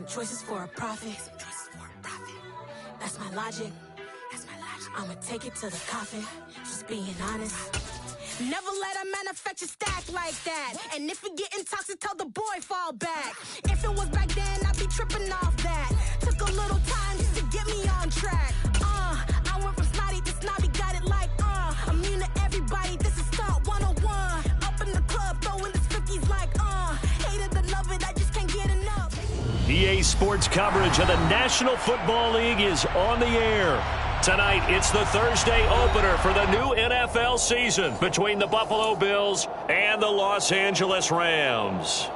choices for a profit. That's my logic. I'ma take it to the coffin. Just being honest. Never let a manufacture stack like that. And if it getting toxic, tell the boy fall back. If it was back then, I'd be tripping off that. Took a little time just to get me on track. I went from snotty to snobby, got it like I'm immune to everybody. This is Stunt 101. Up in the club, throwing this 50s like hated to love it, I just can't get enough. EA Sports coverage of the National Football League is on the air. Tonight, it's the Thursday opener for the new NFL season between the Buffalo Bills and the Los Angeles Rams.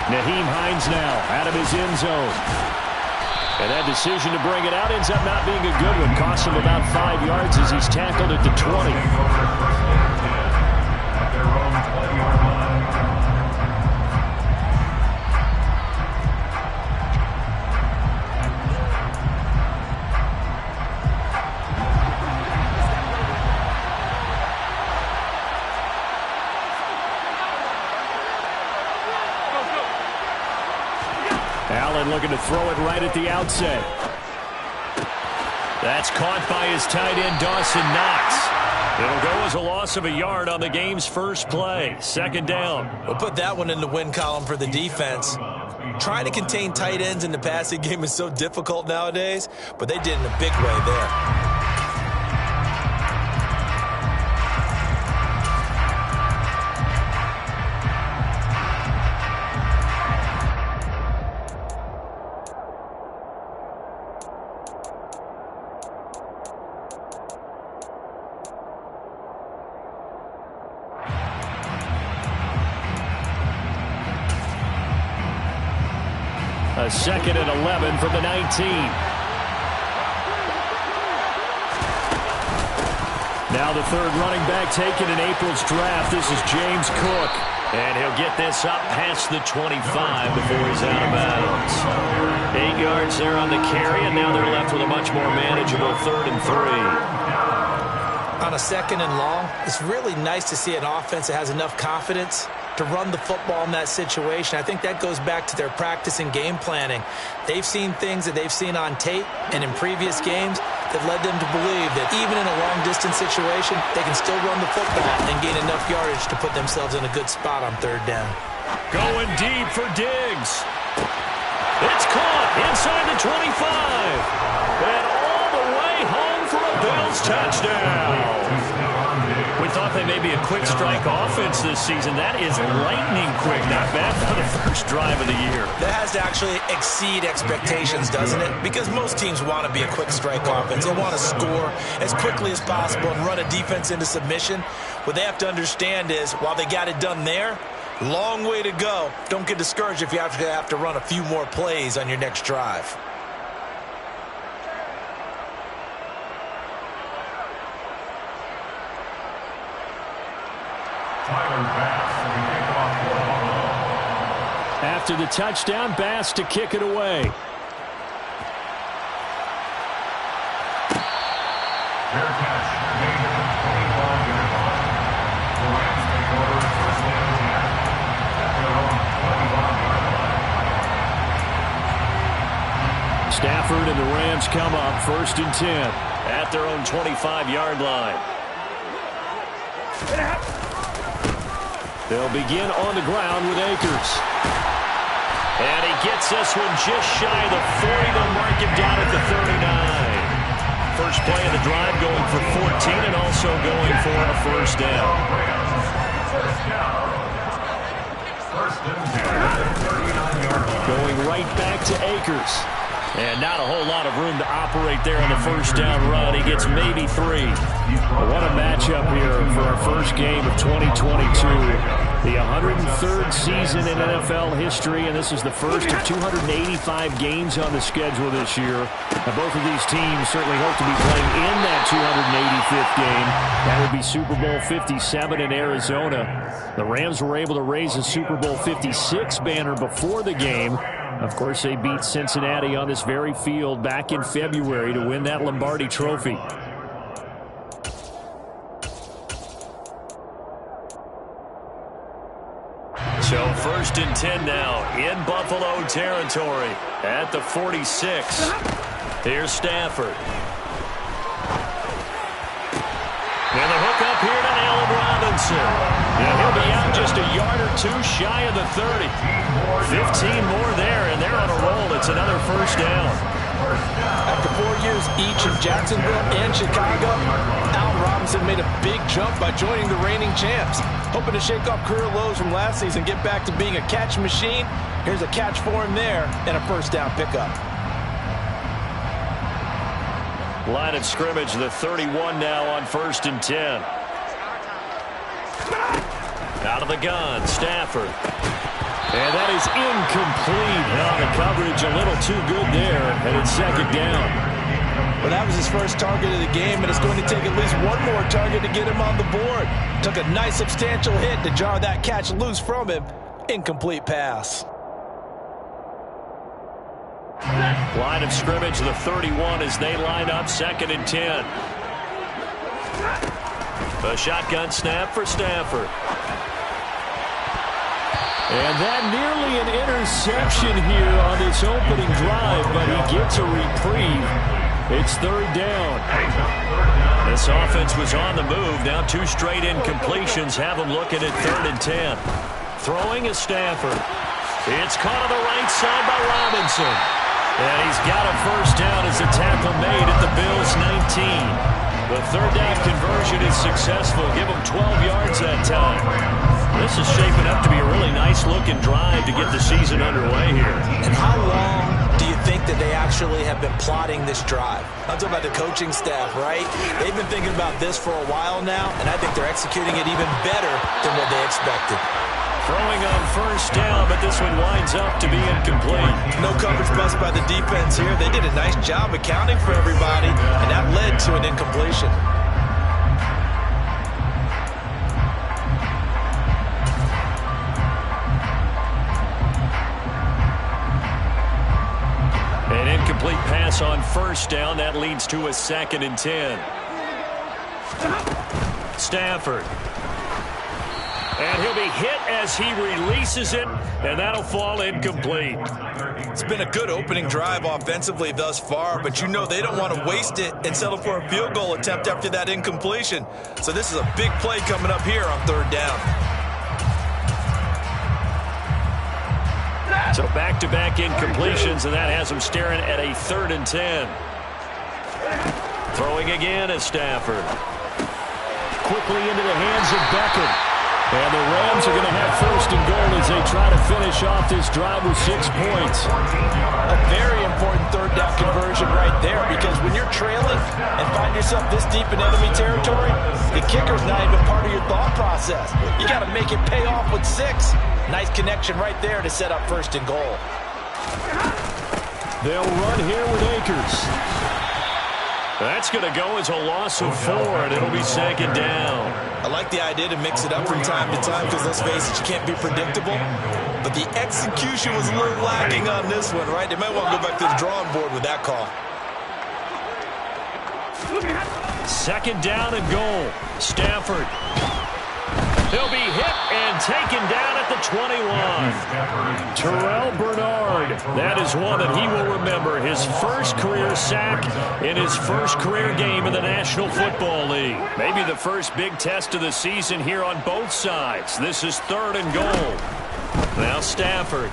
Nyheim Hines now out of his end zone. And that decision to bring it out ends up not being a good one. Costs him about 5 yards as he's tackled at the 20. Allen looking to throw it right at the outset. That's caught by his tight end, Dawson Knox. It'll go as a loss of a yard on the game's first play. Second down. We'll put that one in the win column for the defense. Trying to contain tight ends in the passing game is so difficult nowadays, but they did in a big way there. A second and 11 from the 19. Now the third running back taken in April's draft. This is James Cook. And he'll get this up past the 25 before he's out of bounds. 8 yards there on the carry, and now they're left with a much more manageable 3rd and 3. On a second and long, it's really nice to see an offense that has enough confidence to run the football in that situation. I think that goes back to their practice and game planning. They've seen things that they've seen on tape and in previous games that led them to believe that even in a long-distance situation, they can still run the football and gain enough yardage to put themselves in a good spot on 3rd down. Going deep for Diggs. It's caught inside the 25. And all the way home for a Bills touchdown. We thought they may be a quick strike offense this season. That is lightning quick. Not bad for the first drive of the year. That has to actually exceed expectations, doesn't it? Because most teams want to be a quick strike offense. They want to score as quickly as possible and run a defense into submission. What they have to understand is, while they got it done there, long way to go. Don't get discouraged if you have to run a few more plays on your next drive. After the touchdown, Bass to kick it away. Fair catch made at the 25-yard line. The Rams take over first down and 10 at their own 25-yard line. Stafford and the Rams come up 1st and 10 at their own 25-yard line. They'll begin on the ground with Akers. And he gets this one just shy of the 40. They'll mark him down at the 39. First play of the drive going for 14 and also going for a first down. Going right back to Akers. And not a whole lot of room to operate there on the first down run. He gets maybe 3. What a matchup here for our first game of 2022. The 103rd season in NFL history, and this is the first of 285 games on the schedule this year. And both of these teams certainly hope to be playing in that 285th game. That would be Super Bowl 57 in Arizona. The Rams were able to raise a Super Bowl 56 banner before the game. Of course, they beat Cincinnati on this very field back in February to win that Lombardi Trophy. So 1st and 10 now in Buffalo territory at the 46. Here's Stafford. And the hook up here to Allen Robinson. And he'll be out just a yard or 2 shy of the 30. 15 more there, and they're on a roll. It's another first down. After 4 years each in Jacksonville and Chicago, Allen Robinson made a big jump by joining the reigning champs. Hoping to shake off career lows from last season, get back to being a catch machine. Here's a catch for him there and a first down pickup. Line of scrimmage, the 31 now on 1st and 10. Out of the gun, Stafford. And that is incomplete. Now the coverage a little too good there, and it's 2nd down. Well, that was his first target of the game, and it's going to take at least one more target to get him on the board. Took a nice substantial hit to jar that catch loose from him. Incomplete pass. Line of scrimmage, the 31 as they line up 2nd and 10. A shotgun snap for Stafford. And that nearly an interception here on this opening drive, but he gets a reprieve. It's 3rd down. This offense was on the move. Now 2 straight incompletions have them looking at 3rd and 10. Throwing is Stafford. It's caught on the right side by Robinson. And he's got a first down as the tackle made at the Bills' 19. The 3rd down conversion is successful. Give them 12 yards that time. This is shaping up to be a really nice-looking drive to get the season underway here. And how long do you think that they actually have been plotting this drive? I'm talking about the coaching staff, right? They've been thinking about this for a while now, and I think they're executing it even better than what they expected. Throwing on first down, but this one winds up to be incomplete. No coverage bust by the defense here. They did a nice job accounting for everybody, and that led to an incompletion. An incomplete pass on first down. That leads to a 2nd and 10. Stafford. And he'll be hit as he releases it, and that'll fall incomplete. It's been a good opening drive offensively thus far, but you know they don't want to waste it and settle for a field goal attempt after that incompletion. So this is a big play coming up here on 3rd down. So back-to-back incompletions, and that has them staring at a 3rd and 10. Throwing again is Stafford. Quickly into the hands of Beckham. And the Rams are going to have 1st and goal as they try to finish off this drive with 6 points. A very important 3rd down conversion right there, because when you're trailing and find yourself this deep in enemy territory, the kicker's not even part of your thought process. You got to make it pay off with 6. Nice connection right there to set up 1st and goal. They'll run here with Akers. That's going to go as a loss of 4, and it'll be 2nd down. I like the idea to mix it up from time to time because, let's face it, you can't be predictable. But the execution was a little lacking on this one, right? They might want to go back to the drawing board with that call. 2nd down and goal. Stafford. He'll be hit and taken down at the 21. Terrell Bernard. That is one that he will remember. His first career sack in his first career game in the National Football League. Maybe the first big test of the season here on both sides. This is 3rd and goal. Now Stafford.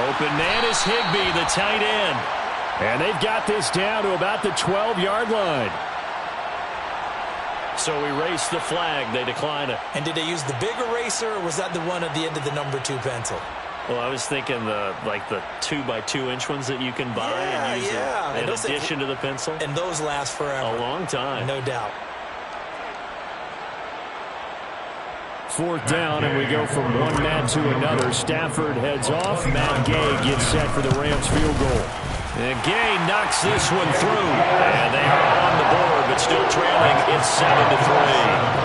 Open man is Higbee, the tight end. And they've got this down to about the 12-yard line. So erase the flag. They decline it. And did they use the big eraser, or was that the one at the end of the number 2 pencil? Well, I was thinking the 2x2-inch ones that you can buy and use in addition to the pencil. And those last forever. A long time. No doubt. 4th down, and we go from one man to another. Stafford heads off. Matt Gay gets set for the Rams field goal. And Gay knocks this one through. And they are on the board, but still trailing. It's 7-3.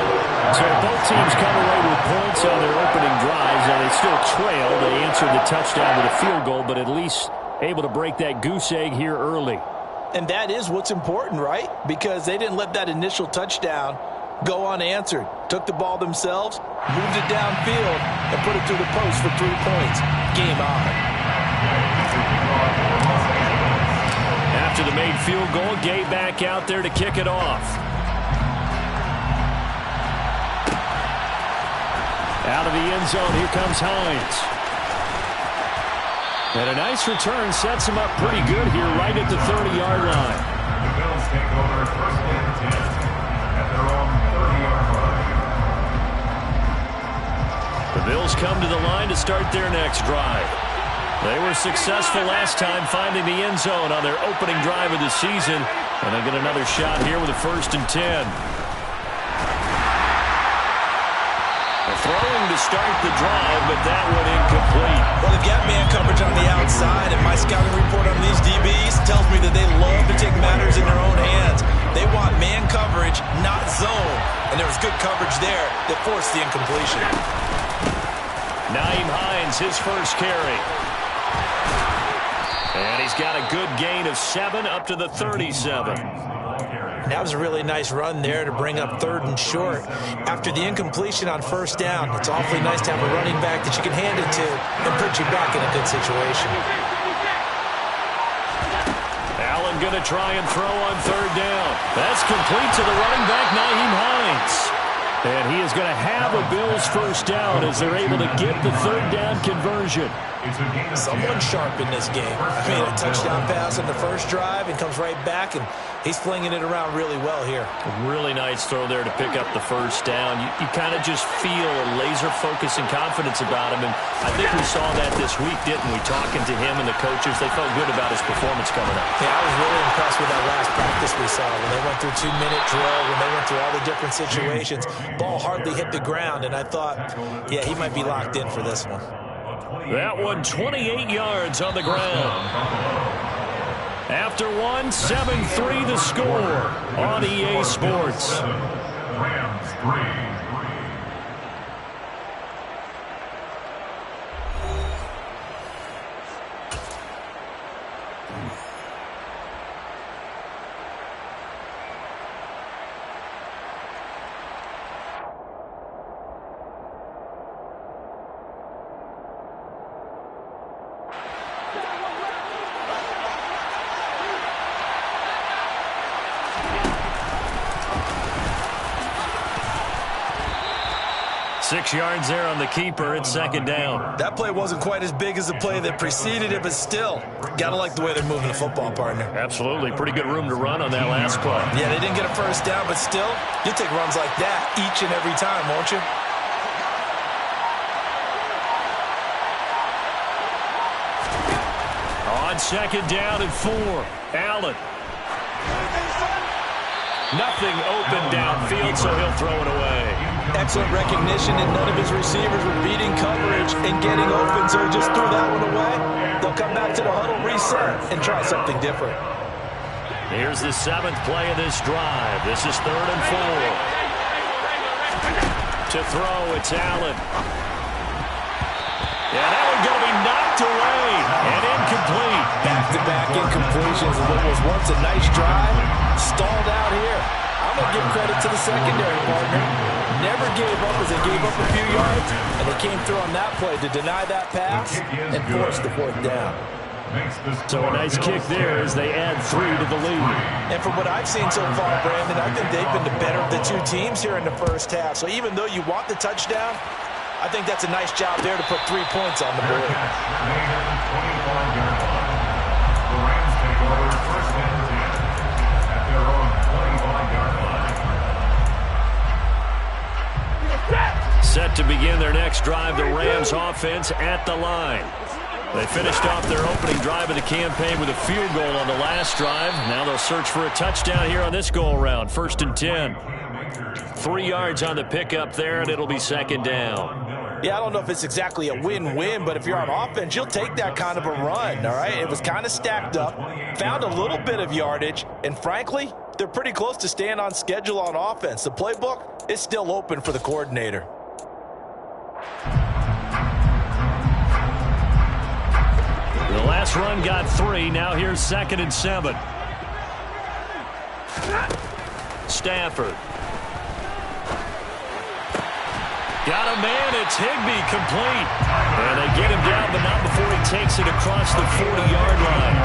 So both teams come away with points on their opening drives. Now they still trail. They answered the touchdown with a field goal, but at least able to break that goose egg here early. And that is what's important, right? Because they didn't let that initial touchdown go unanswered. Took the ball themselves, moved it downfield, and put it through the post for 3 points. Game on. After the made field goal, Gay back out there to kick it off. Out of the end zone, here comes Hines. And a nice return sets him up pretty good here right at the 30-yard line. The Bills take over 1st and 10 at their own 30-yard line. The Bills come to the line to start their next drive. They were successful last time finding the end zone on their opening drive of the season. And they get another shot here with a 1st and 10. Throwing to start the drive, but that one incomplete. Well, they've got man coverage on the outside, and my scouting report on these DBs tells me that they love to take matters in their own hands. They want man coverage, not zone. And there was good coverage there that forced the incompletion. Nyheim Hines, his first carry. And he's got a good gain of 7 up to the 37. That was a really nice run there to bring up 3rd and short. After the incompletion on 1st down, it's awfully nice to have a running back that you can hand it to and put you back in a good situation. Allen going to try and throw on 3rd down. That's complete to the running back, Nyheim Hines. And he is going to have a Bills 1st down as they're able to get the 3rd down conversion. Someone sharp in this game. I mean, a touchdown pass on the first drive and comes right back, and he's flinging it around really well here. A really nice throw there to pick up the 1st down. You kind of just feel a laser focus and confidence about him, and I think we saw that this week, didn't we? Talking to him and the coaches, they felt good about his performance coming up. Yeah, I was really impressed with that last practice we saw when they went through 2-minute drill, when they went through all the different situations. Ball hardly hit the ground, and I thought, yeah, he might be locked in for this one. That one 28 yards on the ground. After one, 7-3 the score on EA Sports. Rams 3. Six yards there on the keeper. It's 2nd down. That play wasn't quite as big as the play that preceded it, but still, gotta like the way they're moving the football, partner. Absolutely. Pretty good room to run on that last play. Yeah, they didn't get a 1st down, but still, you'll take runs like that each and every time, won't you? On 2nd down and 4. Allen. Nothing open downfield, so he'll throw it away. Excellent recognition, and none of his receivers were beating coverage and getting open, so he just threw that one away. They'll come back to the huddle, reset, and try something different. Here's the 7th play of this drive. This is 3rd and 4. To throw, it's Allen. Yeah, that one's going to be knocked away and incomplete. Back-to-back incompletions of what was once a nice drive. Stalled out here. I'm going to give credit to the secondary, partner. Never gave up as they gave up a few yards, and they came through on that play to deny that pass and force the 4th down. So a nice kick there as they add 3 to the lead. And from what I've seen so far, Brandon, I think they've been the better of the two teams here in the 1st half. So even though you want the touchdown, I think that's a nice job there to put 3 points on the board. The Rams take over 1st and 10 at their own 25-yard line. Set to begin their next drive, the Rams offense at the line. They finished off their opening drive of the campaign with a field goal on the last drive. Now they'll search for a touchdown here on this go-around. 1st and 10. 3 yards on the pickup there, and it'll be 2nd down. Yeah, I don't know if it's exactly a win-win, but if you're on offense, you'll take that kind of a run, all right? It was kind of stacked up, found a little bit of yardage, and frankly, they're pretty close to staying on schedule on offense. The playbook is still open for the coordinator. The last run got 3. Now here's 2nd and 7. Stafford. Got a man. It's Higbee, complete. And they get him down, but not before he takes it across the 40-yard line.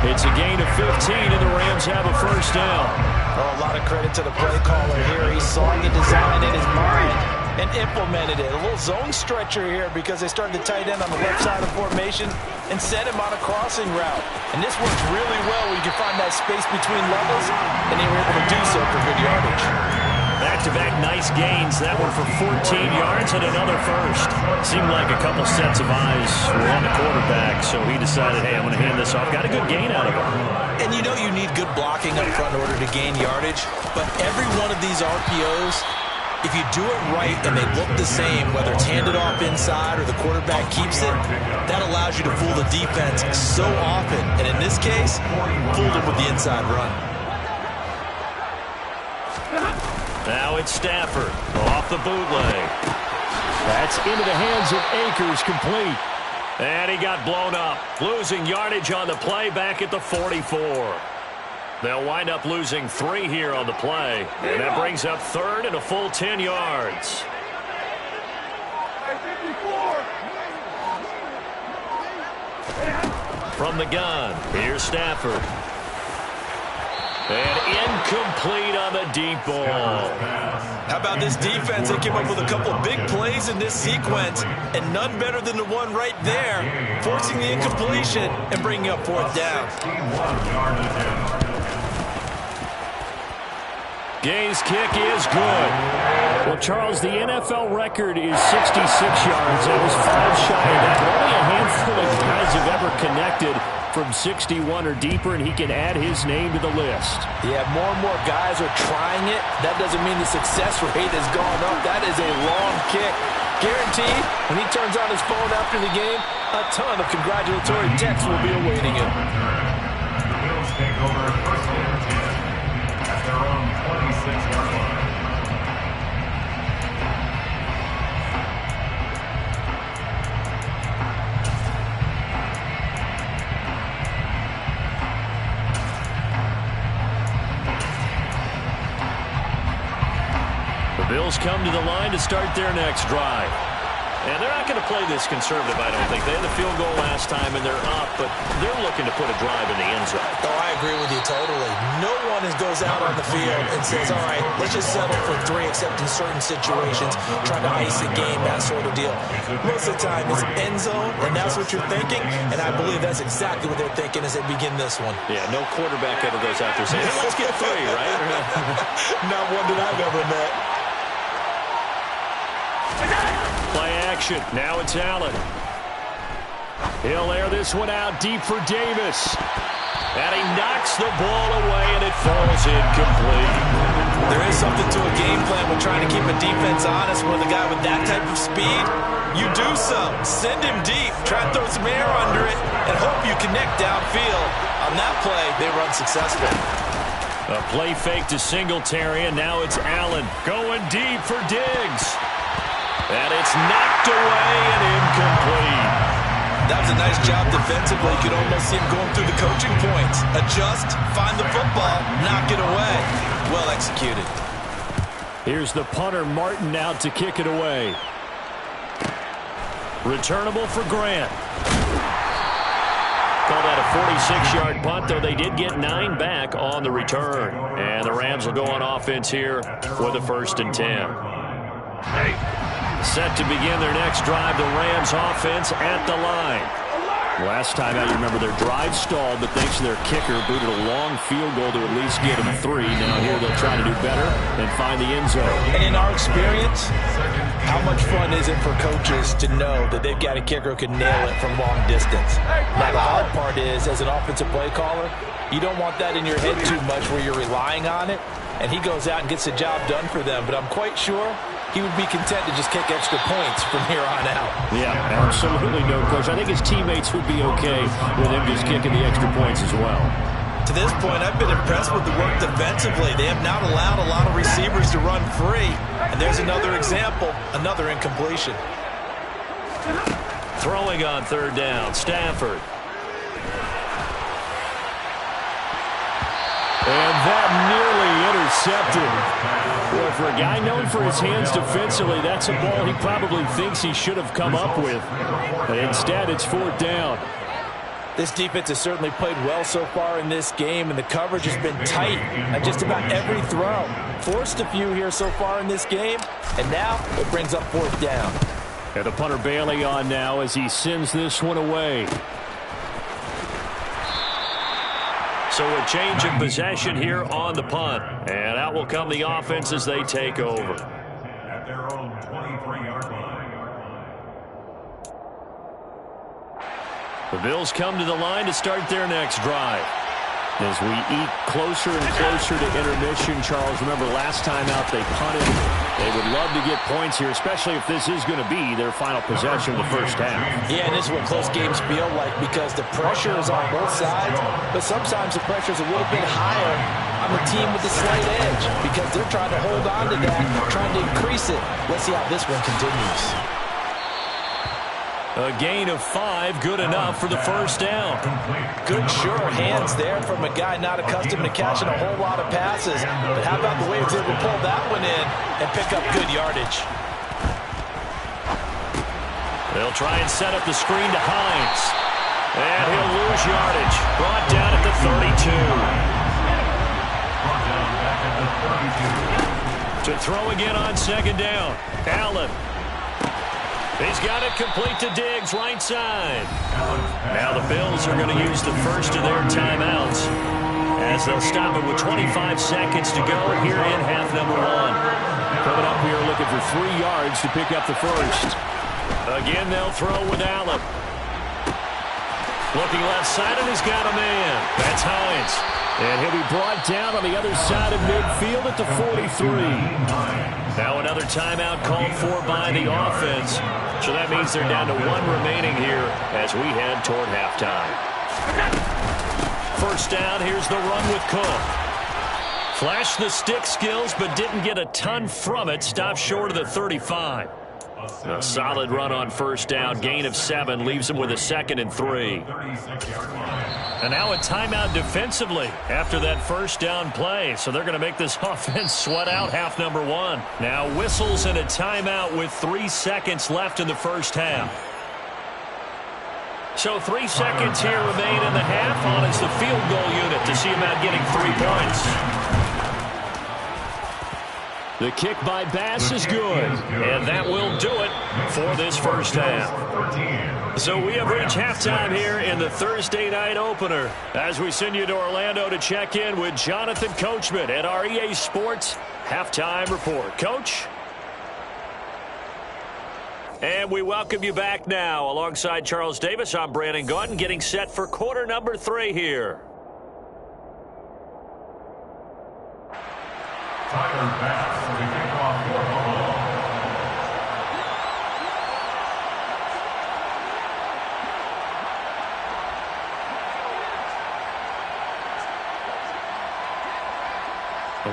It's a gain of 15, and the Rams have a 1st down. Oh, a lot of credit to the play caller here. He saw the design in his mind and implemented it. A little zone stretcher here because they started the tight end on the left side of the formation and sent him on a crossing route. And this works really well when you can find that space between levels, and they were able to do so for good yardage. Back-to-back nice gains. That one for 14 yards and another 1st. Seemed like a couple sets of eyes were on the quarterback, so he decided, hey, I'm going to hand this off. Got a good gain out of it. And you know you need good blocking up front in order to gain yardage, but every one of these RPOs, if you do it right and they look the same, whether it's handed off inside or the quarterback keeps it, that allows you to fool the defense so often. And in this case, fooled them with the inside run. Now it's Stafford off the bootleg. That's into the hands of Akers, complete. And he got blown up, losing yardage on the play back at the 44. They'll wind up losing 3 here on the play. And that brings up 3rd and a full 10 yards. From the gun, here's Stafford. And incomplete on the deep ball. How about this defense? They came up with a couple of big plays in this sequence, and none better than the one right there, forcing the incompletion and bringing up 4th down. Gay's kick is good. Well, Charles, the NFL record is 66 yards. That was 5 shy of that. Only a handful of guys have ever connected from 61 or deeper, and he can add his name to the list. Yeah, more and more guys are trying it. That doesn't mean the success rate has gone up. That is a long kick. Guaranteed, when he turns on his phone after the game, a ton of congratulatory texts will be awaiting him. The Bills take over 1st and 10 at their own 26-yard line. The Bills come to the line to start their next drive. And they're not going to play this conservative, I don't think. They had the field goal last time, and they're up, but they're looking to put a drive in the end zone. Oh, I agree with you totally. No one goes out on the field and says, all right, let's just settle for 3, except in certain situations, trying to ice a game, that sort of deal. Most of the time, it's end zone, and that's what you're thinking, and I believe that's exactly what they're thinking as they begin this one. Yeah, no quarterback ever goes out there saying, hey, let's get 3, right? Not one that I've ever met. Play action. Now it's Allen. He'll air this one out deep for Davis. And he knocks the ball away, and it falls incomplete. There is something to a game plan with trying to keep a defense honest with a guy with that type of speed. You do some. Send him deep. Try and throw some air under it and hope you connect downfield. On that play, they run successful. A play fake to Singletary, and now it's Allen going deep for Diggs. And it's knocked away and incomplete. That was a nice job defensively. You could almost see him going through the coaching points. Adjust, find the football, knock it away. Well executed. Here's the punter, Martin, out to kick it away. Returnable for Grant. Called out a 46-yard punt, though they did get 9 back on the return. And the Rams will go on offense here for the 1st and 10. Set to begin their next drive, the Rams offense at the line. Last time out, you remember their drive stalled, but thanks to their kicker, booted a long field goal to at least get them 3. Now here they'll try to do better and find the end zone. And in our experience, how much fun is it for coaches to know that they've got a kicker who can nail it from long distance? Now the hard part is, as an offensive play caller, you don't want that in your head too much where you're relying on it, and he goes out and gets the job done for them. But I'm quite sure he would be content to just kick extra points from here on out. Yeah, absolutely no question. I think his teammates would be okay with him just kicking the extra points as well. To this point, I've been impressed with the work defensively. They have not allowed a lot of receivers to run free. And there's another example, another incompletion. Throwing on 3rd down, Stafford. And that nearly intercepted. Well, for a guy known for his hands defensively, that's a ball he probably thinks he should have come up with. But instead, it's 4th down. This defense has certainly played well so far in this game, and the coverage has been tight on just about every throw. Forced a few here so far in this game, and now it brings up 4th down. And the punter Bailey on now as he sends this one away. So a change of possession here on the punt. And out will come the offense as they take over. At their own 23-yard line. The Bills come to the line to start their next drive. As we eat closer and closer to intermission, Charles, remember last time out they punted. They would love to get points here, especially if this is going to be their final possession of the first half. Yeah, and this is what close games feel like because the pressure is on both sides, but sometimes the pressure is a little bit higher on the team with the slight edge because they're trying to hold on to that, trying to increase it. Let's see how this one continues. A gain of 5, good enough for the first down. Good, sure hands there from a guy not accustomed to catching a whole lot of passes. But how about the way he was able to pull that one in and pick up good yardage? They'll try and set up the screen to Hines. And he'll lose yardage. Brought down at the 32. To throw again on 2nd down. Allen. He's got it complete to Diggs, right side. Now the Bills are going to use the first of their timeouts as they'll stop it with 25 seconds to go here in half number 1. Coming up here looking for 3 yards to pick up the first. Again, they'll throw with Allen. Looking left side, and he's got a man. That's Hines. And he'll be brought down on the other side of midfield at the 43. Now another timeout called for by the offense. So that means they're down to 1 remaining here as we head toward halftime. First down, here's the run with Cook. Flashed the stick skills, but didn't get a ton from it. Stopped short of the 35. A solid run on first down. Gain of 7 leaves them with a 2nd and 3. And now a timeout defensively after that first down play. So they're going to make this offense sweat out half number 1. Now whistles and a timeout with 3 seconds left in the first half. So 3 seconds here remain in the half on as the field goal unit to see about getting 3 points. The kick by Bass is good. And that will do it for this first half. So we have reached halftime here in the Thursday night opener as we send you to Orlando to check in with Jonathan Coachman at our EA Sports Halftime Report. Coach? And we welcome you back now. Alongside Charles Davis, I'm Brandon Gaudin getting set for quarter number 3 here. Tyler Bass will be kicked off for Buffalo.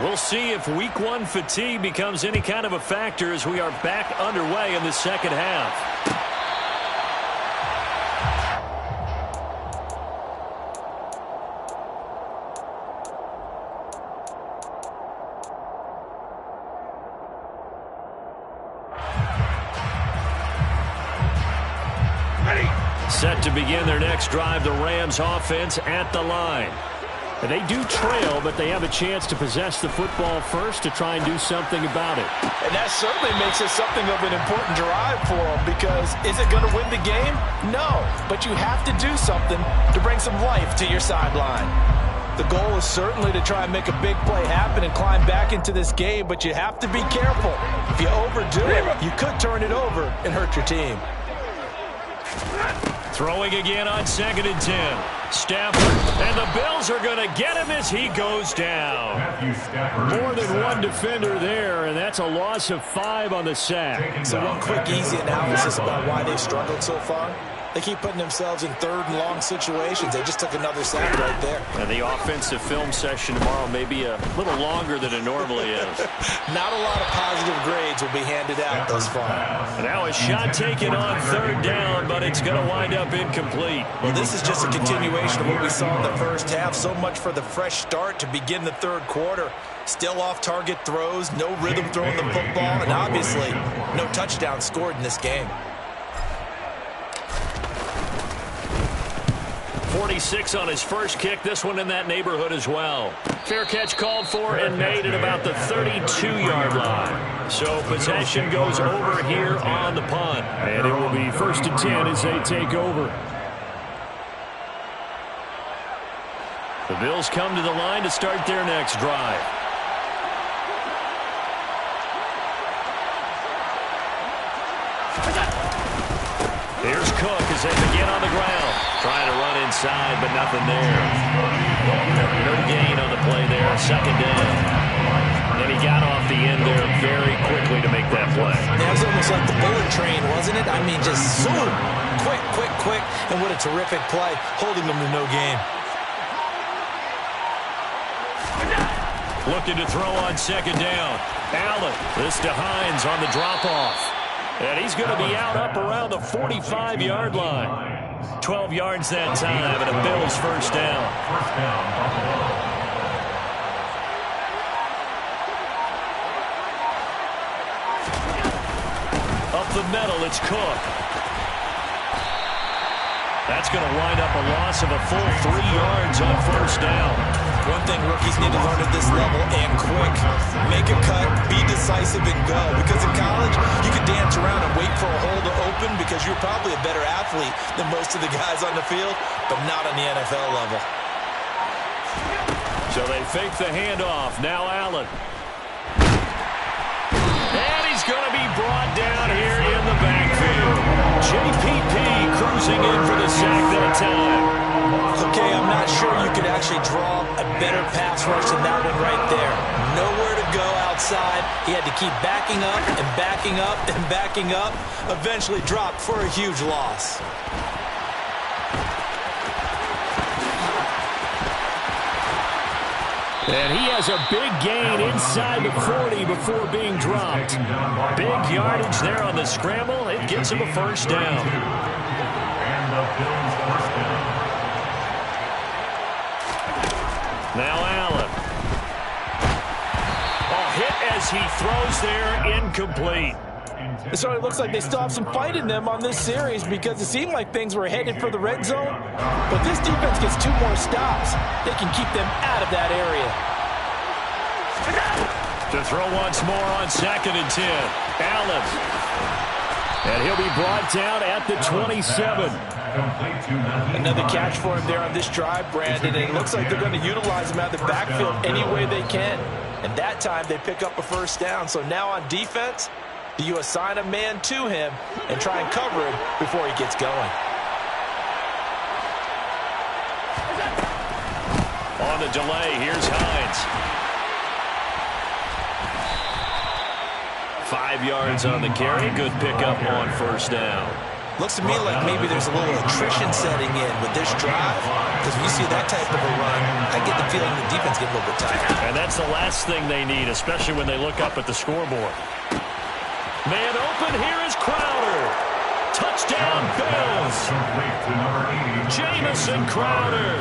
We'll see if week 1 fatigue becomes any kind of a factor as we are back underway in the second half. Set to begin their next drive, the Rams offense at the line. And they do trail, but they have a chance to possess the football first to try and do something about it. And that certainly makes it something of an important drive for them, because is it going to win the game? No, but you have to do something to bring some life to your sideline. The goal is certainly to try and make a big play happen and climb back into this game, but you have to be careful. If you overdo it, you could turn it over and hurt your team. Throwing again on 2nd and 10. Stafford, and the Bills are going to get him as he goes down. More than one defender there, and that's a loss of 5 on the sack. So one quick, easy analysis about why they've struggled so far. They keep putting themselves in 3rd and long situations. They just took another sack right there. And the offensive film session tomorrow may be a little longer than it normally is. Not a lot of positive grades will be handed out thus far. And now a shot taken on 3rd down, but it's going to wind up incomplete. Well, this is just a continuation of what we saw in the first half. So much for the fresh start to begin the 3rd quarter. Still off-target throws, no rhythm throwing the football, and obviously no touchdown scored in this game. 46 on his first kick. This one in that neighborhood as well. Fair catch called for and made at about the 32-yard line. So possession goes over here on the punt. And it will be 1st and 10 as they take over. The Bills come to the line to start their next drive. Here's Cook as they begin on the ground. Trying to run inside, but nothing there. No gain on the play there. 2nd down. And he got off the end there very quickly to make that play. That was almost like the bullet train, wasn't it? I mean, just zoom. Quick, quick, quick. And what a terrific play, holding them to no gain. Looking to throw on 2nd down. Allen. This to Hines on the drop-off. And he's going to be out up around the 45-yard line. 12 yards that time, and a Bills 1st down. Up the middle, it's Cook. That's going to wind up a loss of a full 3 yards on 1st down. One thing rookies need to learn at this level, and quick. Make a cut, be decisive, and go. Because in college, you can dance around and wait for a hole to open because you're probably a better athlete than most of the guys on the field, but not on the NFL level. So they fake the handoff. Now Allen. And he's going to be brought down here in the backfield. JPP cruising in for the sack that time. Okay, I'm not sure you could actually draw a better pass rush than that one right there. Nowhere to go outside. He had to keep backing up and backing up and backing up. Eventually dropped for a huge loss. And he has a big gain inside the 40 before being dropped. Big yardage there on the scramble. It gets him a 1st down. And the Bills 1st down. Now Allen. Hit as he throws there, incomplete. So it looks like they still have some fight in them on this series because it seemed like things were headed for the red zone. But this defense gets 2 more stops. They can keep them out of that area. To throw once more on 2nd and 10. Allen. And he'll be brought down at the 27. Another catch for him there on this drive, Brandon. And it looks like they're going to utilize him out of the backfield any way they can. And that time they pick up a 1st down. So now on defense, do you assign a man to him and try and cover him before he gets going? On the delay, here's Hines. 5 yards on the carry. Good pickup on 1st down. Looks to me like maybe there's a little attrition setting in with this drive. Because when you see that type of a run, I get the feeling the defense gets a little bit tired. And that's the last thing they need, especially when they look up at the scoreboard. Man open, here is Crowder. Touchdown, Bills. Jamison Crowder.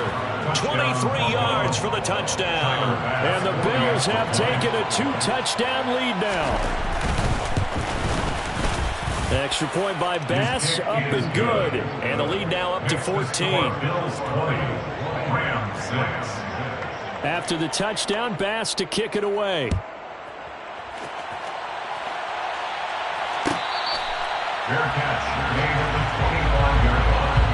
23 yards for the touchdown. And the Bills have taken a 2-touchdown lead now. Extra point by Bass, up and good. And the lead now up to 14. Bills 20, Rams 6. After the touchdown, Bass to kick it away. Fair catch. Made at the 21-yard line.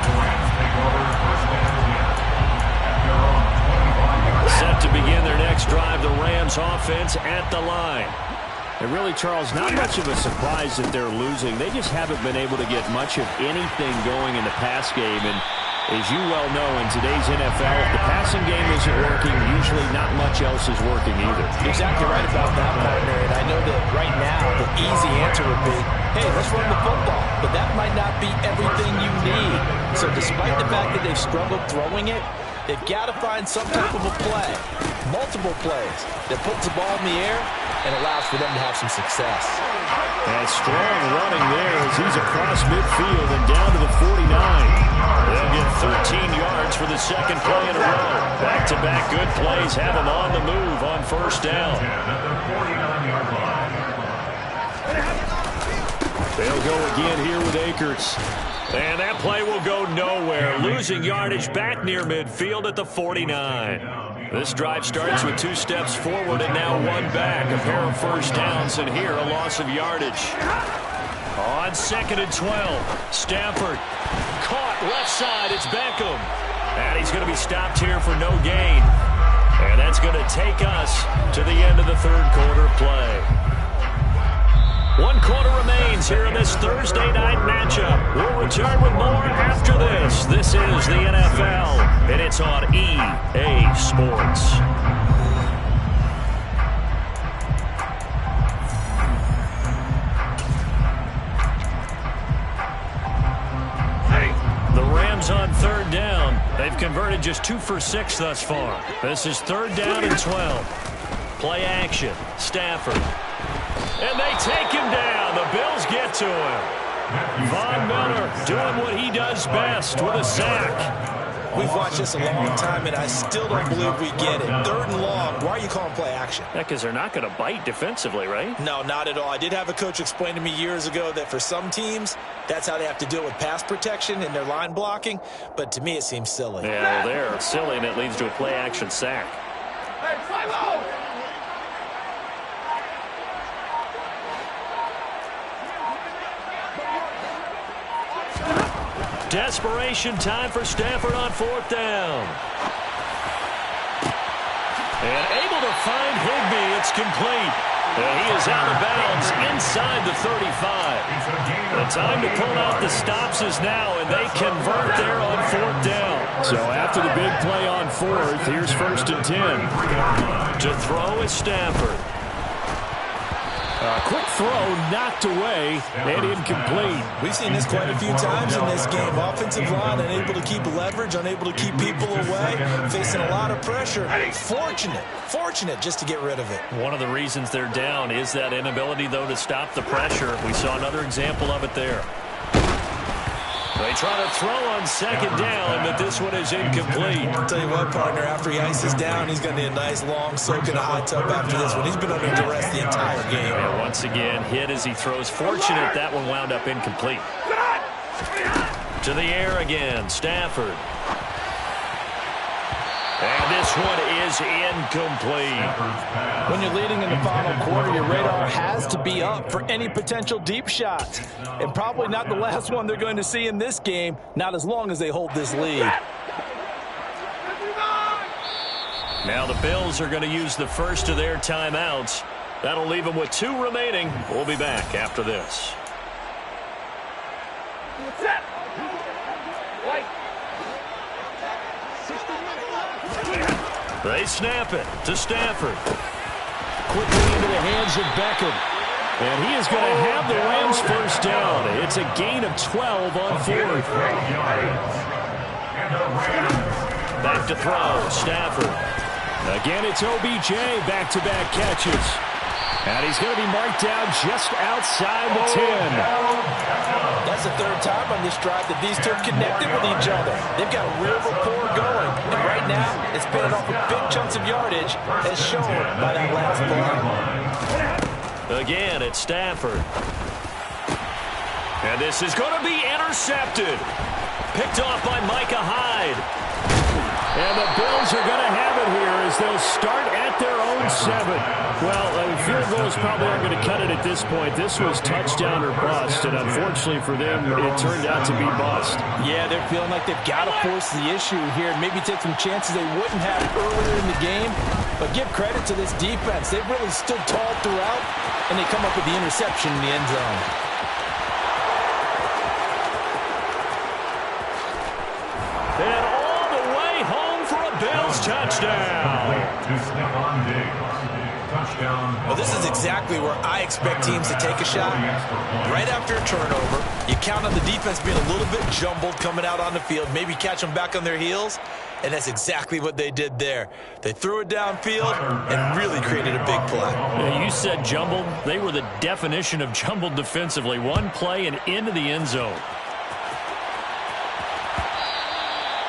The Rams take over first down again at their own 25-yard line. Set to begin their next drive, the Rams offense at the line. And really, Charles, not much of a surprise that they're losing. They just haven't been able to get much of anything going in the pass game. And as you well know, in today's NFL, if the passing game isn't working, usually not much else is working either. You're exactly right about that, partner. And I know that right now the easy answer would be, hey, let's run the football. But that might not be everything you need. So despite the fact that they've struggled throwing it, they've got to find some type of a play, multiple plays, that puts the ball in the air and allows for them to have some success. And strong running there as he's across midfield and down to the 49. They'll get 13 yards for the second play in a row. Back-to-back good plays have them on the move on first down. They'll go again here with Akers. And that play will go nowhere, losing yardage back near midfield at the 49. This drive starts with 2 steps forward and now 1 back. A pair of first downs, and here a loss of yardage. On 2nd and 12, Stafford caught left side. It's Beckham. And he's going to be stopped here for no gain. And that's going to take us to the end of the third quarter play. 1 quarter remains here in this Thursday night matchup. We'll return with more after this. This is the NFL, and it's on EA Sports. The Rams on 3rd down. They've converted just 2 for 6 thus far. This is 3rd down and 12. Play action. Stafford. And they take him down. The Bills get to him. Von Miller doing what he does best with a sack. We've watched this a long time, and I still don't believe we get it. 3rd and long. Why are you calling play action? Yeah, because they're not going to bite defensively, right? No, not at all. I did have a coach explain to me years ago that for some teams, that's how they have to deal with pass protection and their line blocking. But to me, it seems silly. Yeah, well, they're silly, and it leads to a play action sack. Hey, 5-0! Desperation time for Stafford on 4th down. And able to find Higbee. It's complete. And he is out of bounds inside the 35. The time to pull out the stops is now, and they convert there on 4th down. So after the big play on 4th, here's 1st and 10. To throw is Stafford. A quick throw knocked away and incomplete. We've seen this quite a few times in this game. Offensive line unable to keep leverage, unable to keep people away, facing a lot of pressure. Fortunate just to get rid of it. One of the reasons they're down is that inability, though, to stop the pressure. We saw another example of it there. They try to throw on 2nd down, but this one is incomplete. I'll tell you what, partner, after he ices down, he's going to need a nice long soak in a hot tub after this one. He's been under duress the entire game. And once again, hit as he throws. Fortunate that one wound up incomplete. To the air again, Stafford. And this one is incomplete. When you're leading in the final quarter, your radar has to be up for any potential deep shots. And probably not the last one they're going to see in this game, not as long as they hold this lead. Now the Bills are going to use the first of their timeouts. That'll leave them with 2 remaining. We'll be back after this. They snap it to Stafford. Quickly into the hands of Beckham. And he is going to have the Rams first down. It's a gain of 12 on 4th. Back to throw, Stafford. Again, it's OBJ, back-to-back catches. And he's going to be marked down just outside the 10. That's the 3rd time on this drive that these 2 have connected with each other. They've got a real rapport going. And right now, it's paying off with big chunks of yardage, as shown by that last play. Again, it's Stafford. And this is going to be intercepted. Picked off by Micah Hyde. And the Bills are going to have it here as they'll start at their own 7. Well, field goals probably aren't going to cut it at this point. This was touchdown or bust, and unfortunately for them, it turned out to be bust. Yeah, they're feeling like they've got to force the issue here and maybe take some chances they wouldn't have earlier in the game. But give credit to this defense. They've really stood tall throughout, and they come up with the interception in the end zone. And all the way home for a Bills touchdown. Well, this is exactly where I expect teams to take a shot. Right after a turnover, you count on the defense being a little bit jumbled coming out on the field, maybe catch them back on their heels, and that's exactly what they did there. They threw it downfield and really created a big play. Yeah, you said jumbled. They were the definition of jumbled defensively. One play and into the end zone.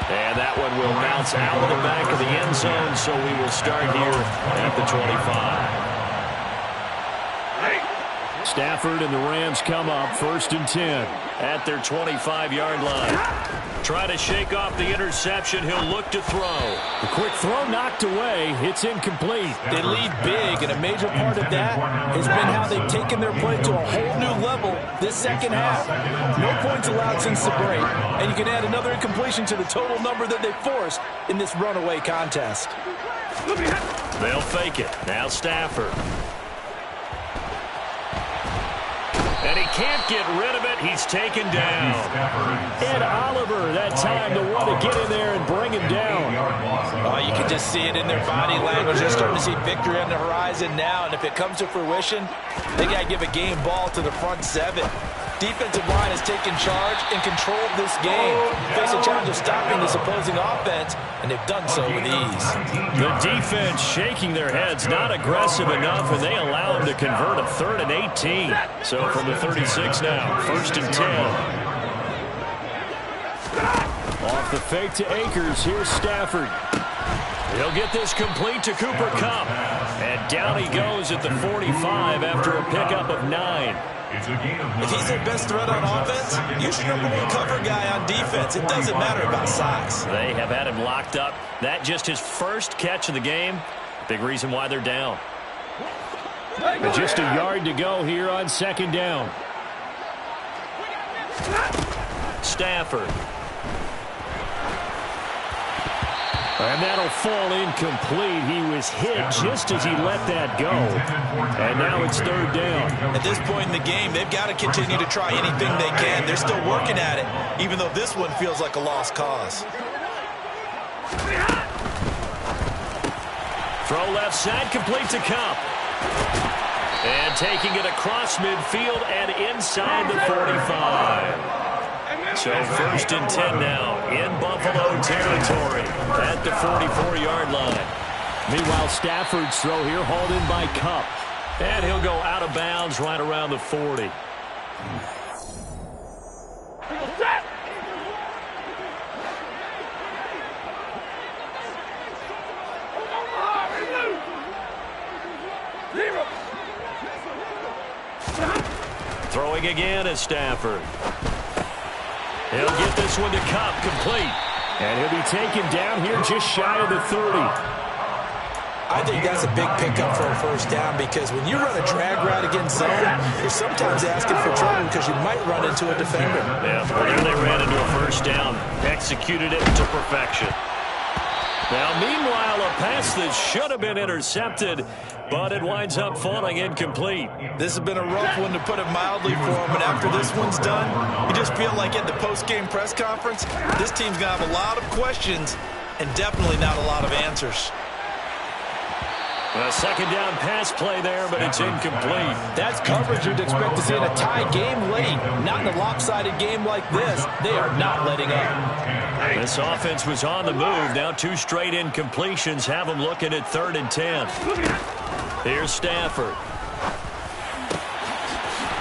And that one will bounce out of the back of the end zone, so we will start here at the 25. Stafford and the Rams come up 1st and 10 at their 25-yard line. Try to shake off the interception. He'll look to throw. The quick throw knocked away. It's incomplete. They lead big, and a major part of that has been how they've taken their play to a whole new level this second half. No points allowed since the break, and you can add another incompletion to the total number that they forced in this runaway contest. They'll fake it. Now Stafford. And he can't get rid of it. He's taken down. Ed Oliver, that time, the one to get in there and bring him down. Oh, you can just see it in their body language. They're starting to see victory on the horizon now, and if it comes to fruition, they got to give a game ball to the front 7. Defensive line has taken charge and control of this game. Face a challenge of stopping this opposing offense, and they've done so with ease. The defense shaking their heads, not aggressive enough, and they allow them to convert a 3rd and 18. So from the 36 now, 1st and 10. Off the fake to Akers, here's Stafford. He'll get this complete to Cooper Kupp. And down he goes at the 45 after a pickup of 9. If he's their best threat on offense, use your #1 cover guy on defense. It doesn't matter about size. They have had him locked up. That just his first catch of the game. Big reason why they're down. And just a yard to go here on 2nd down. Stafford. And that'll fall incomplete. He was hit just as he let that go. And now it's 3rd down. At this point in the game, they've got to continue to try anything they can. They're still working at it, even though this one feels like a lost cause. Throw left side, complete to Kupp. And taking it across midfield and inside the 45. So 1st and 10 now in Buffalo territory at the 44-yard line. Meanwhile, Stafford's throw here hauled in by Kupp. And he'll go out of bounds right around the 40. Throwing again is Stafford. He'll get this one to Kupp, complete. And he'll be taken down here just shy of the 30. I think that's a big pickup for a 1st down because when you run a drag route against zone, you're sometimes asking for trouble because you might run into a defender. Yeah, well, there they ran into a 1st down, executed it to perfection. Now, meanwhile, a pass that should have been intercepted, but it winds up falling incomplete. This has been a rough one, to put it mildly, for him, and after this one's done, you just feel like at the post-game press conference, this team's going to have a lot of questions and definitely not a lot of answers. A 2nd down pass play there, but it's incomplete. That's coverage you'd expect to see in a tie game late. Not in a lopsided game like this. They are not letting up. This offense was on the move. Now 2 straight incompletions have them looking at 3rd and 10. Here's Stafford.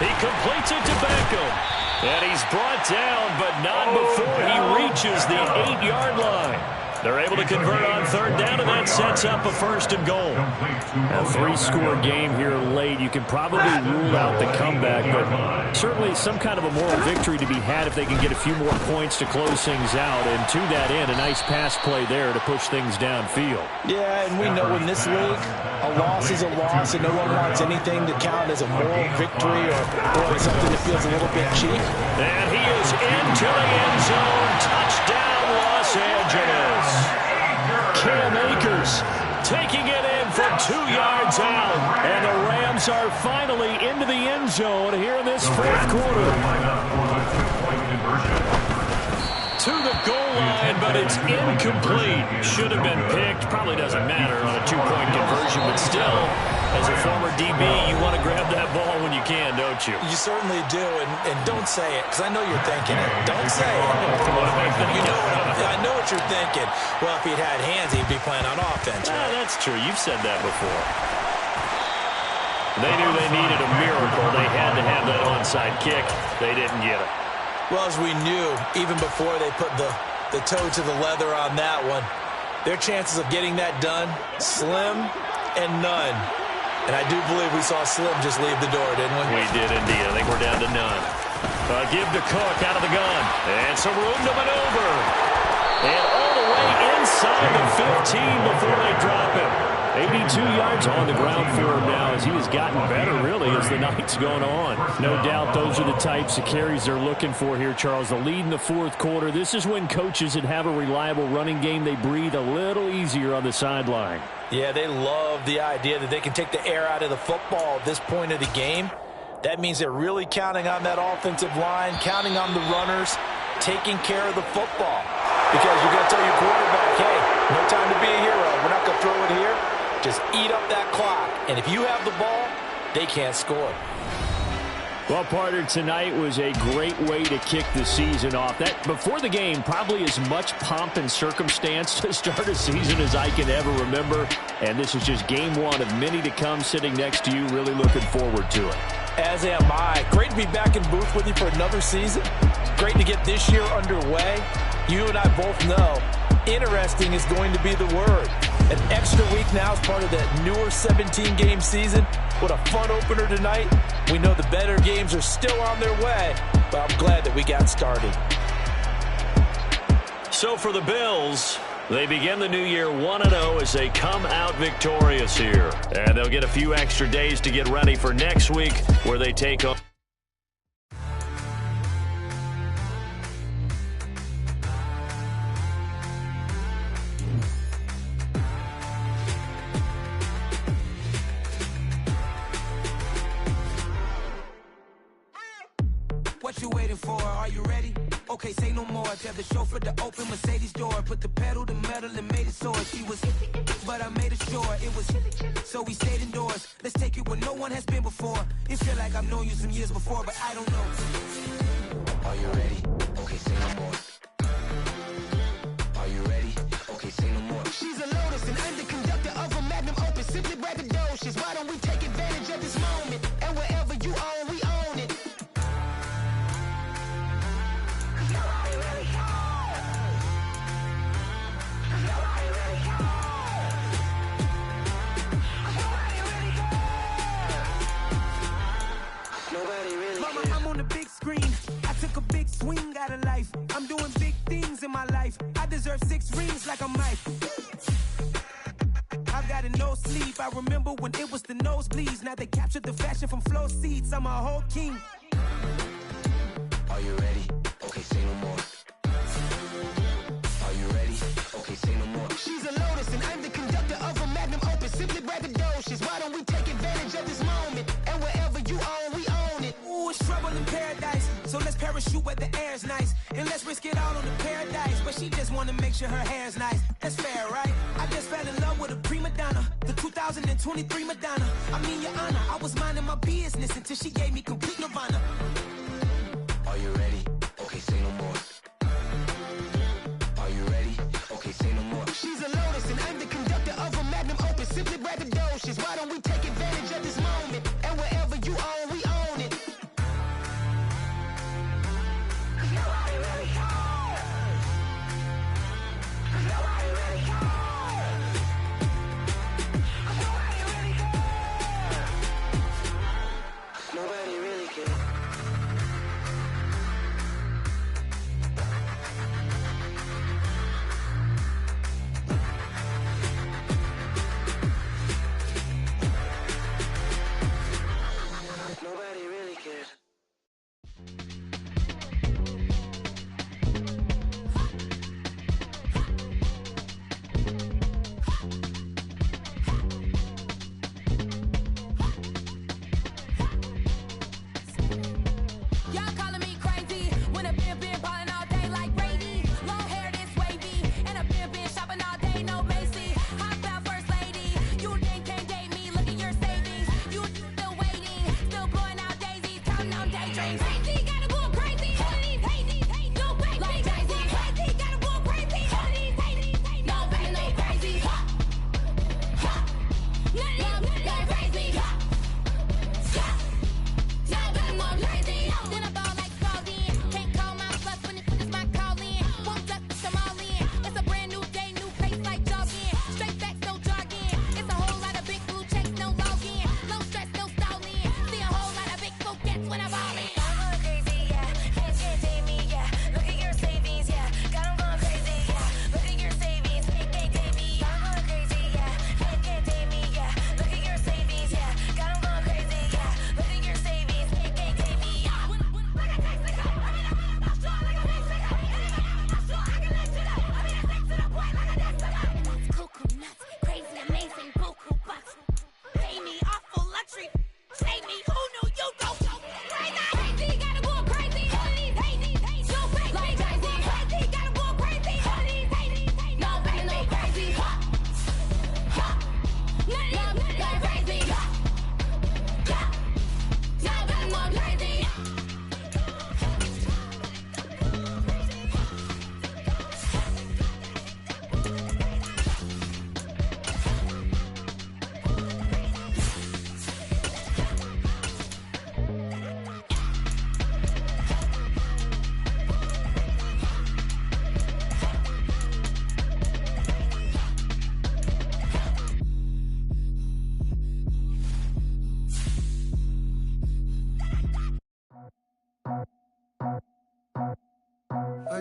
He completes it to Beckham. And he's brought down, but not before he reaches the 8-yard line. They're able to convert on third down, and that sets up a first and goal. A three-score game here late. You can probably rule out the comeback, but certainly some kind of a moral victory to be had if they can get a few more points to close things out. And to that end, a nice pass play there to push things downfield. Yeah, and we know in this league, a loss is a loss, and no one wants anything to count as a moral victory or something that feels a little bit cheap. And he is into the end zone. Touchdown, Los Angeles. Cam Akers taking it in from 2 yards out. And the Rams are finally into the end zone here in this fourth quarter. To the goal line, but it's incomplete. Should have been picked. Probably doesn't matter on a two-point conversion, but still, as a former DB, you want to grab that ball when you can, don't you? You certainly do, and don't say it, because I know you're thinking it. Don't say it. I know what you're thinking. Well, if he'd had hands, he'd be playing on offense. Right? That's true. You've said that before. They knew they needed a miracle. They had to have that onside kick. They didn't get it. Well, as we knew, even before they put the toe to the leather on that one, their chances of getting that done, slim and none. And I do believe we saw Slim just leave the door, didn't we? We did indeed. I think we're down to none. Give to Cook out of the gun. And some room to maneuver. And all the way inside the 15 before they drop him. 82 yards on the ground for him now as he has gotten better, really, as the night's gone on. No doubt those are the types of carries they're looking for here, Charles. The lead in the fourth quarter. This is when coaches that have a reliable running game, they breathe a little easier on the sideline. Yeah, they love the idea that they can take the air out of the football at this point of the game. That means they're really counting on that offensive line, counting on the runners, taking care of the football. Because you're going to tell your quarterback, hey, no time to be a hero. We're not going to throw it here. Just eat up that clock. And if you have the ball, they can't score. Well, partner, tonight was a great way to kick the season off. That before the game, probably as much pomp and circumstance to start a season as I can ever remember. And this is just game one of many to come sitting next to you. Really looking forward to it. As am I. Great to be back in booth with you for another season. Great to get this year underway. You and I both know interesting is going to be the word. An extra week now as part of that newer 17-game season. What a fun opener tonight. We know the better games are still on their way, but I'm glad that we got started. So for the Bills, they begin the new year 1-0 as they come out victorious here. And they'll get a few extra days to get ready for next week where they take on. What you waiting for? Are you ready? Okay, say no more. Tell the chauffeur to open Mercedes door. Put the pedal to metal and made it soar. She was, but I made it sure it was. So we stayed indoors. Let's take it where no one has been before. It feel like I've known you some years before, but I don't know. Are you ready? Okay, say no more. Are you ready? Okay, say no more. She's a Lotus and I'm the conductor of a Magnum Opus. Simply braggadocious. Why don't we take advantage of this moment? And wherever you own, we own it. Mama, I'm on the big screen. I took a big swing out of life. I'm doing big things in my life. I deserve 6 rings like I'm Mike. I've got no sleep. I remember when it was the nosebleeds. Now they captured the fashion from flow seats. I'm a whole king. Are you ready? Okay, say no more. Are you ready? Okay, say no more. She's a Lotus and I'm the conductor of a Magnum Opus. Simply braggadocious. Why don't we take advantage of this moment? And wherever you own, we own it. Ooh, it's trouble in paradise. So let's parachute where the air's nice. And let's risk it all on the paradise. But she just wanna make sure her hair's nice. That's fair, right? I just fell in love with a prima donna. The 2023 Madonna. I mean, your honor, I was minding my business until she gave me complete nirvana. Are you ready? Okay, say no more. Are you ready? Okay, say no more. She's a Lotus and I'm the conductor of a Magnum Opus. Simply braggadocious. Why don't we take advantage of this moment? And wherever you own, we own it. Nobody really cares. Nobody really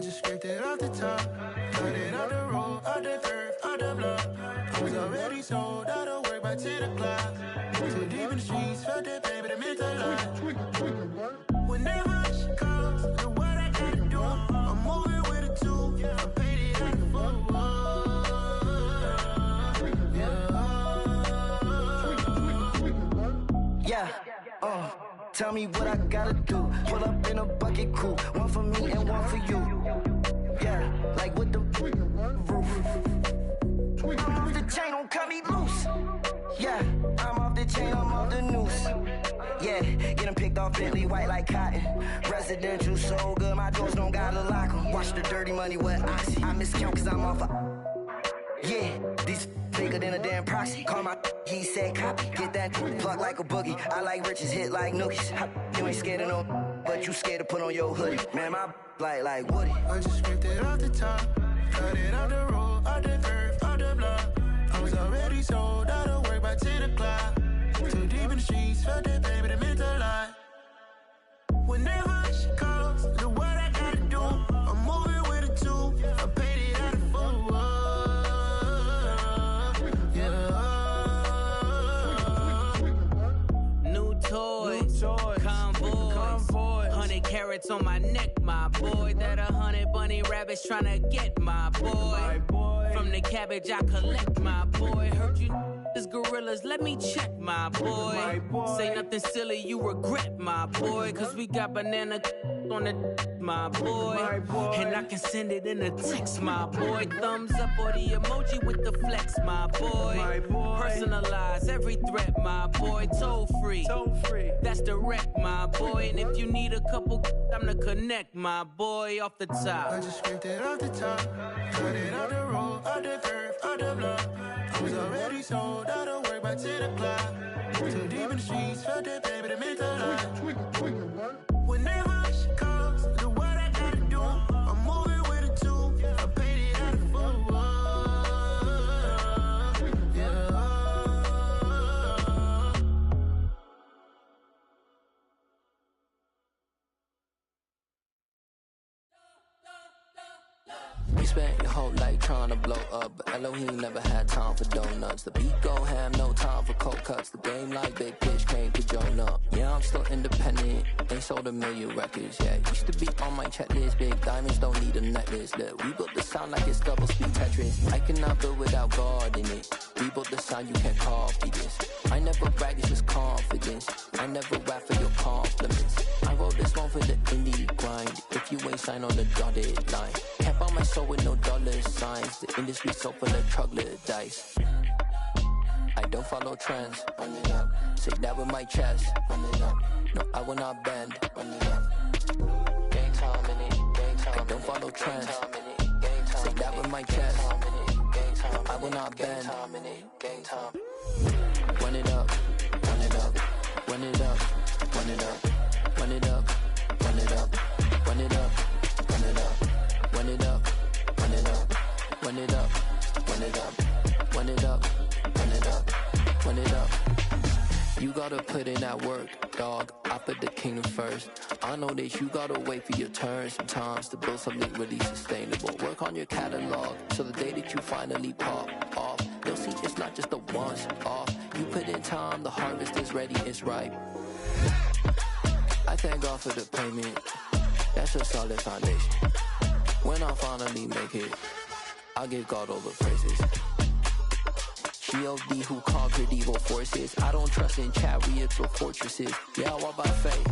just scraped it off the top. Cut it out the road, out the turf, out the block. I was already sold out of work by 10 o'clock. Too deep in the streets, felt that baby, the mental lie. Whenever she calls, the what I gotta do, I'm moving with a two. I paid it out the full. Yeah, tell me what I gotta do. Pull up in a bucket crew, one for me and one for you. Yeah, like with the roof. I'm off the chain, don't cut me loose. Yeah, I'm off the chain, I'm off the noose. Yeah, getting picked off Bentley, white like cotton. Residential so good, my doors don't gotta lock 'em. Watch the dirty money with oxy. I miscount cause I'm off yeah, these bigger than a damn proxy. Call my he said copy. Get that plug like a boogie. I like riches, hit like nookies. You ain't scared of no, but you scared to put on your hoodie. Man, my like Woody. I just scraped it off the top. Cut it out the road, out the turf, out the block. I was already sold out of work by 10 o'clock. Too deep in the streets, felt that baby, the mental lie. Whenever she calls, the what I gotta do, I'm moving with a two. I paid it out of full. Convoy, 100 carats on my neck, my boy. That 100 bunny rabbits tryna get my boy. From the cabbage I collect, my boy. Heard you is gorillas, let me check, my boy. Say nothing silly, you regret, my boy. Cause we got banana on the my boy. And I can send it in a text, my boy. Thumbs up or the emoji with the flex, my boy. Personalize every threat, my boy. Toll free, that's direct, my boy. And if you need a couple, I'm the connect, my boy. Off the top, I just scraped it off the top. Cut it out the road, out the turf, out the block. I was already sold out of work by 10 o'clock. Too deep in the streets, felt that baby, the mental lie. Whenever she calls, the what I gotta do, I'm moving with a two. I paid it out of full. You spent your whole life trying to blow up, but Elohim never had time for donuts. The beat go ham, no time for cold cuts. The game like Big Pitch came to join up. Yeah, I'm still independent, ain't sold 1 million records. Yeah, used to be on my checklist. Big diamonds don't need a necklace. Look, we built the sound like it's double speed Tetris. I cannot build without God in it. We built the sound, you can't copy this. I never brag, it's just confidence. I never rap for your compliments. I wrote this one for the indie grind. If you ain't signed on the dotted line, can't buy my soul with no dollar signs. The industry so full of troglodytes. I don't follow trends. Run it up. Say that with my chest. Run it up. No, I will not bend. Run it up. Game time in it. Game time. I don't follow trends. Say that with my chest. No, I will not bend. Game time. Run it up. Run it up. Run it up. Run it up. Run it up. Run it up. Run it up. Run it up. Run it up. Run it up. Run it up. Run it up. Run it up. Run it up. Run it up. You gotta put in that work, dog. I put the kingdom first. I know that you gotta wait for your turn sometimes to build something really sustainable. Work on your catalog, so the day that you finally pop off, you'll see it's not just a once off. You put in time, the harvest is ready, it's ripe. I thank God for the payment. That's a solid foundation. When I finally make it, I'll give God all the praises. G.O.D. who conquered evil forces. I don't trust in chariots or fortresses. Yeah, I walk by faith.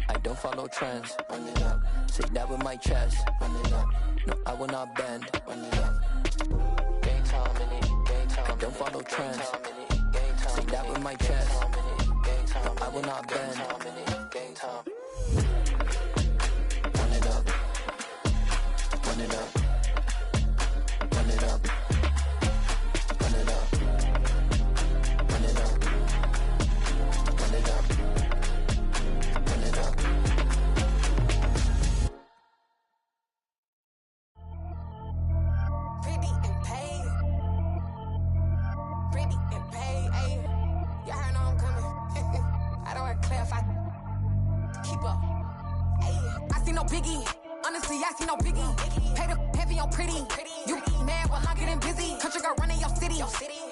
I don't follow trends. Run it up. Say that with my chest. Run it up. No, I will not bend. Run it up. Game time in it. Game time. I don't follow trends. Say that with my chest. No, I will not bend. Game time. Run it up. Run it up. Run it up. Run it up. Run it up. Run it up. Run it up. Pretty and paid. Pretty and paid. Ayy. Y'all heard I'm coming. I don't want to clarify. biggie. Honestly, I see no biggie. Pay the heavy on pretty. You mad while I'm getting busy. Country girl running your city.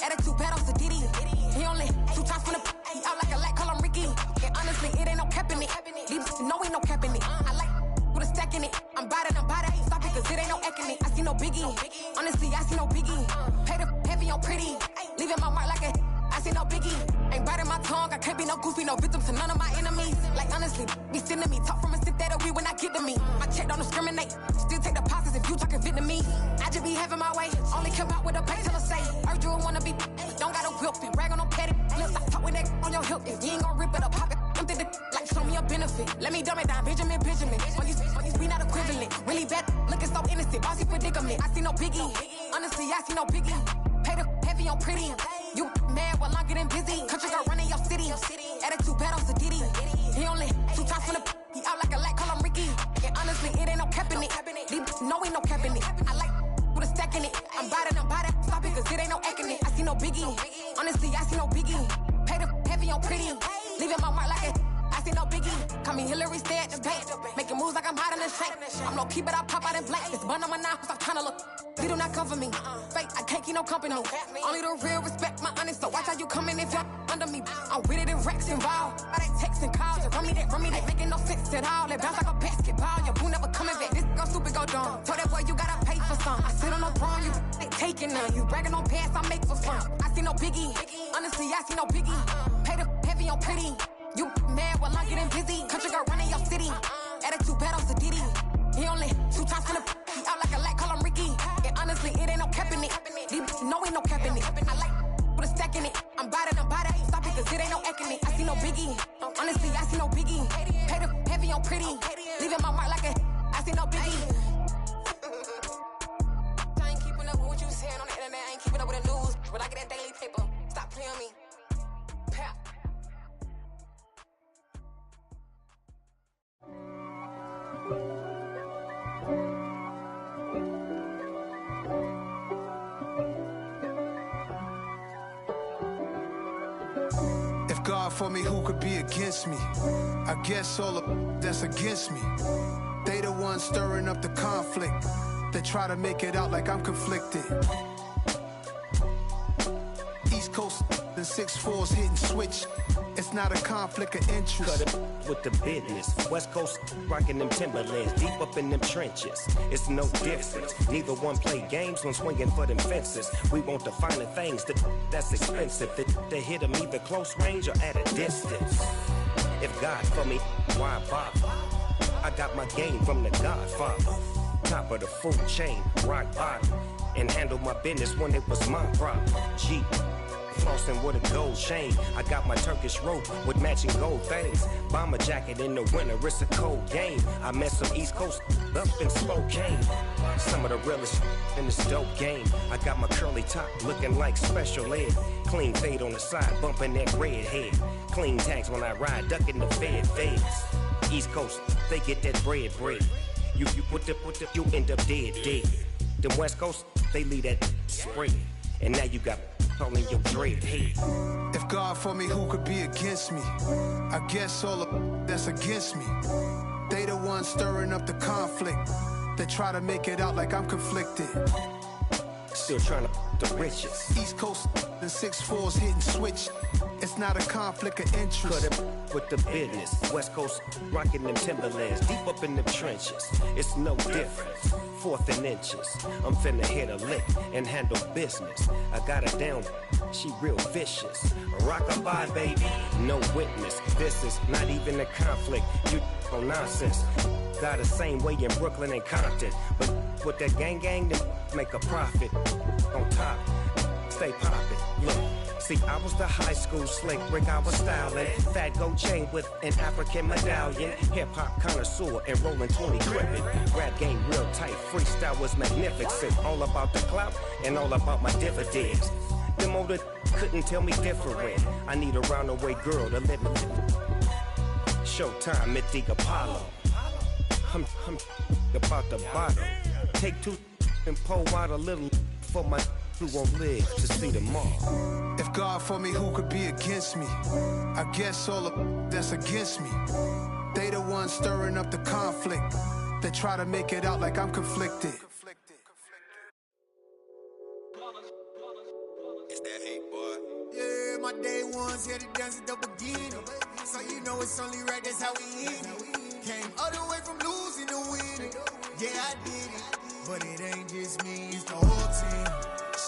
Attitude bad on the Diddy. He only 2 times from the he out like a light, call him Ricky. And honestly, it ain't no cap in it. These know ain't no cap in it. I like with a stack in it. I'm bad. Stop it, cause it ain't no eck in it. I see no biggie. Honestly, I see no biggie. Pay the heavy on pretty. Leaving my mark like a I see no biggie. Ain't biting my tongue. I can't be no goofy, no victim to none of my enemies. Like honestly, be sending me talk from a stick that'll be when I get to me. My check don't discriminate. Still take the pauses if you talking Vietnamese. I just be having my way. Only come out with a pay till I say. Heard you wanna be, don't got a whip and rag on no petty. Lips, I talk with that on your hip. If you ain't gon' rip it up, pop it. I'm the like show me a benefit. Let me dumb it down, Benjamin. For you, we not equivalent. Really bad, looking so innocent. Bossy predicament. I see no biggie. Honestly, I see no biggie. Pay the heavy on pretty. You mad while I'm getting busy. Country girl running your city. Attitude bad on the Diddy. He only 2 times from the he out like a light, call him Ricky. And honestly, it ain't no cap in it. These know ain't no cap in it. I like with a stack in it. I'm bad. Stop it, cause it ain't no eck in it. I see no biggie. Honestly, I see no biggie. Pay the heavy on pretty. Leaving my mark like a I see no biggie. Call me Hillary, stay at the bank. Making moves like I'm hiding in the shank. I'm low key, but I pop out in blank. This bun on my knife, I'm trying to look. They do not cover me. Fake, I can't keep no company. Only the real respect my honest. So watch how you coming if you're under me. I'm with it and Rex involved. I they texting calls. Run me that, making no sense at all. They bounce like a basketball. Your boo never coming back. This go stupid, go dumb. Told that boy you gotta pay for some. I sit on the throne, you they taking none. You bragging on pants, I make for fun. I see no biggie. Honestly, I see no biggie. Pay the heavy on pretty. You mad while I'm getting busy. Country girl running your city. Attitude bad on the Diddy. He only 2 times from the he out like a light, call him Ricky. And honestly, it ain't no cap in it. These know ain't no cap in it. I like with a stack in it. I'm bad. Stop it, cause it ain't no eck in it. I see no biggie. Honestly, I see no biggie. Pay the heavy on pretty. Leaving my mark like a I see no biggie. I ain't keeping up with what you saying on the internet. I ain't keeping up with the news. But I get that daily paper. Stop playing me. Pap. If God for me, who could be against me? I guess all of that's against me. They the ones stirring up the conflict. They try to make it out like I'm conflicted. East Coast and 6'4's hitting switch. It's not a conflict of interest. Cut it with the business. West Coast rocking them Timberlands, deep up in them trenches. It's no difference. Neither one play games when swinging for them fences. We want the finer things that's expensive. That hit them either close range or at a distance. If God for me, why bother? I got my game from the Godfather. Top of the food chain, rock bottom. And handle my business when it was my problem. G. Flossing with a gold chain. I got my Turkish rope with matching gold things. Bomber jacket in the winter, it's a cold game. I met some East Coast up in Spokane. Some of the realest in this dope game. I got my curly top looking like special ed. Clean fade on the side, bumping that red head. Clean tags when I ride, ducking the feds. East Coast, they get that bread. You you end up dead. Them West Coast, they leave that spread. And now you got all in your dread head. If God for me, who could be against me? I guess all of that's against me. They the ones stirring up the conflict. They try to make it out like I'm conflicted. Still trying to the riches. East Coast and 6'4's hitting switch. It's not a conflict of interest. Cut it with the business. West Coast rocking them Timberlands, deep up in them trenches. It's no difference. 4th and inches. I'm finna hit a lick and handle business. I got her down, she real vicious. Rock-a-bye, baby, no witness. This is not even a conflict. You on nonsense. Got the same way in Brooklyn and Compton. But with that gang, then make a profit. On top, stay poppin'. Look. See, I was the high school slick Rick, I was styling. Fat gold chain with an African medallion. Hip-hop connoisseur and rolling 20 crippin'. Rap game real tight, freestyle was magnificent. All about the clout and all about my dividends. Them older couldn't tell me different. I need a roundaway girl to let me. Showtime at the Apollo. I'm about the bottom. Take 2 and pour out a little for my who won't live to see tomorrow. If God for me, who could be against me? I guess all of that's against me. They the ones stirring up the conflict. They try to make it out like I'm conflicted. It's that hate, boy. Yeah, my day ones here to dance at the beginning. So you know it's only right, that's how we end it. Came all the way from losing to winning. Yeah, I did it. But it ain't just me, it's the whole team.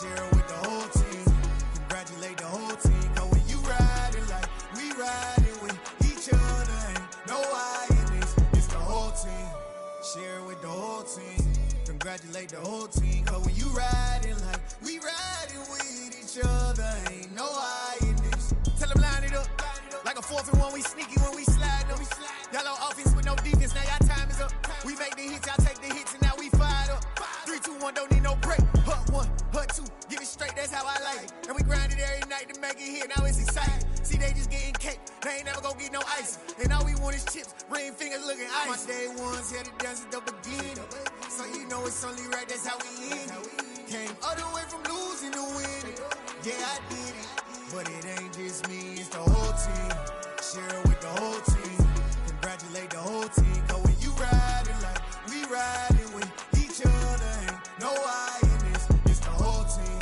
Share it with the whole team. Congratulate the whole team. Cause when you riding like we riding with each other, ain't no I in this. It's the whole team. Share it with the whole team. Congratulate the whole team. Cause when you riding like we riding with each other, ain't no I in this. Tell them line it up. Like a 4th and 1, we sneaky when we slide them. Y'all on offense with no defense, now y'all time is up. We make the hits, y'all take the hits, and now we fired up. 3, 2, 1, don't need no break. Hut 1, hut 2, give it straight, that's how I like it. And we grind it every night to make it hit, now it's exciting. See, they just getting cake, they ain't never gonna get no ice. And all we want is chips, ring fingers looking ice. My day ones here to dance at the beginning. So you know it's only right, that's how we end it. Came all the way from losing to winning. Yeah, I did it. But it ain't just me, it's the whole team. Share it with the whole team. Congratulate the whole team. Cause when you riding like we riding with each other, ain't no I in this. It's the whole team.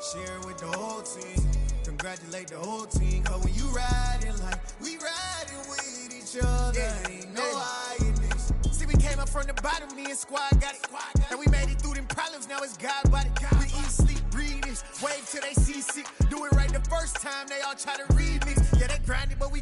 Share it with the whole team. Congratulate the whole team. Cause when you riding like we riding with each other, ain't no I in this. See, we came up from the bottom, me and squad got it. And we made it through them problems, now it's God body. We eat, sleep, breathe this. Wave till they see sick. Do it right the first time, they all try to remix. Yeah, they grinded, but we